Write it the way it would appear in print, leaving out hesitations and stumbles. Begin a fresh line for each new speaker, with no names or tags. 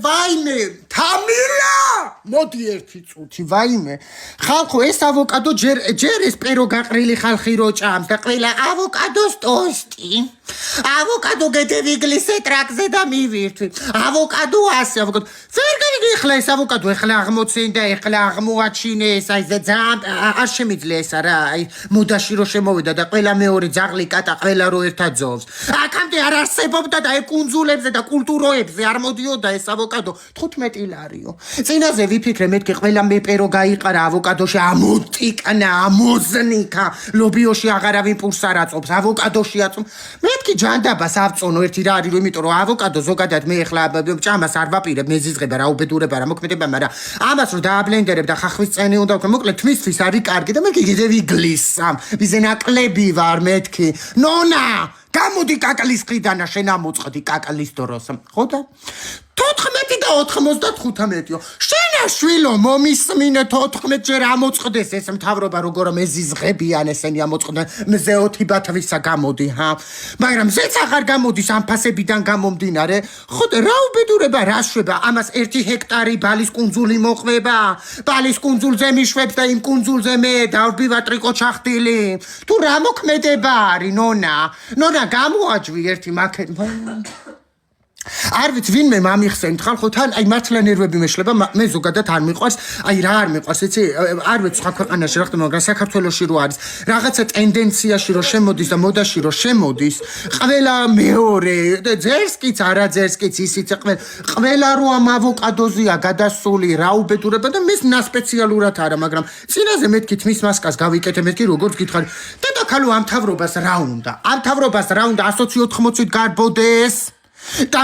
ვაიმე, თამილა! მოდი ერთი წუთი, ვაიმე. ხალხო, ეს ავოკადო ჯერ ეს პერო გაყრილი ხალხი რო ჭამს და ყველა ავოკადოს ტოსტი. ავოკადო გედევიგლისე ტრაკზე და მივირთვი. ავოკადო ასე, ავოკადო. ვერ გავიგე ხლა ეს ავოკადო, ეხლა აღმოცენდა, ეხლა აღმოაჩინე ეს აი ძალიან არ შემიძლია ეს რა, აი მოდაში რო შემოვიდა და ყველა მეორე ძაღლი კატა ყველა რო ერთად ძოვს. აქამდე არ არსებობდა და აი კუნძულებზე და კულტუროებზე არ მოდიოდა ეს ავოკადო 15 ლარიო. წინაზე ვიფიქრე მეთქი ყველა მეპერო გაიყარა ავოკადოში ამოტიკნა, ამოზნიკა, ლობიოში აღარავინ პურს არ აწობს, ავოკადოში აწում. მეთქი ჯანდაბას ავწონო ერთი რა არის, იმიტომ რომ ავოკადო ზოგადად მე ახლა ჭამას არ ვაპირებ, მეზიზღება რა უბედურება რა მოქმედება, მაგრამ ამას რომ დააბლენდერებ და ხახვის წენი უნდა ვქნა, მოკლედ თმისთვის არის კარგი და მე კიდევ ვიგლისამ. ვიზე ნაკლები ვარ მეთქი. ნონა გამოდი კაკლის ყიდანა შენ ამოწყდი კაკლის დროს. ხო და 14 და 95-ო. შენა შვილო მომისმინე 14 ჯერ ამოწყდეს ეს მთავრობა როგორ მეზიზღებიან ესენი ამოწყდნენ მზეოთი ბათვისა გამოდი ჰა. მაგრამ ზეც აღარ გამოდის ამ ფასებიდან გამომდინარე. ხო და რა უბედურება რა შვება ამას 1 ჰექტარი ბალის კუნძული მოყვება. ბალის კუნძულზე მიშვებს და იმ კუნძულზე მე დავბივა ტრიკოჩახტილი. თუ რა მოქმედება არის ნონა? ნონა გამოაჯვი ერთი მაქეთ. არ ვიცი ვინმე მომიხსენით ხალხო თან აი მართლა ნერვები მეშლება მე ზოგადად არ მიყვარს აი რა არ მიყვარს იცი არ ვიცი სხვა ქვეყანაში რა ხდება მაგრამ საქართველოში რო არის რაღაცა ტენდენციაში რო შემოდის და მოდაში რო შემოდის ყველა მეორე ძერსკიც არა ძერსკიც ისიც ყველა რო ამ ავოკადოზია გადასული რა უბედურება და მის ნასპეციალურად არა მაგრამ წინაზე მეთქი თმის მასკას გავიკეთე მეთქი როგორც გითხარი დედაქალო ამ თავრობას რა უნდა 180-ით გარბოდეს და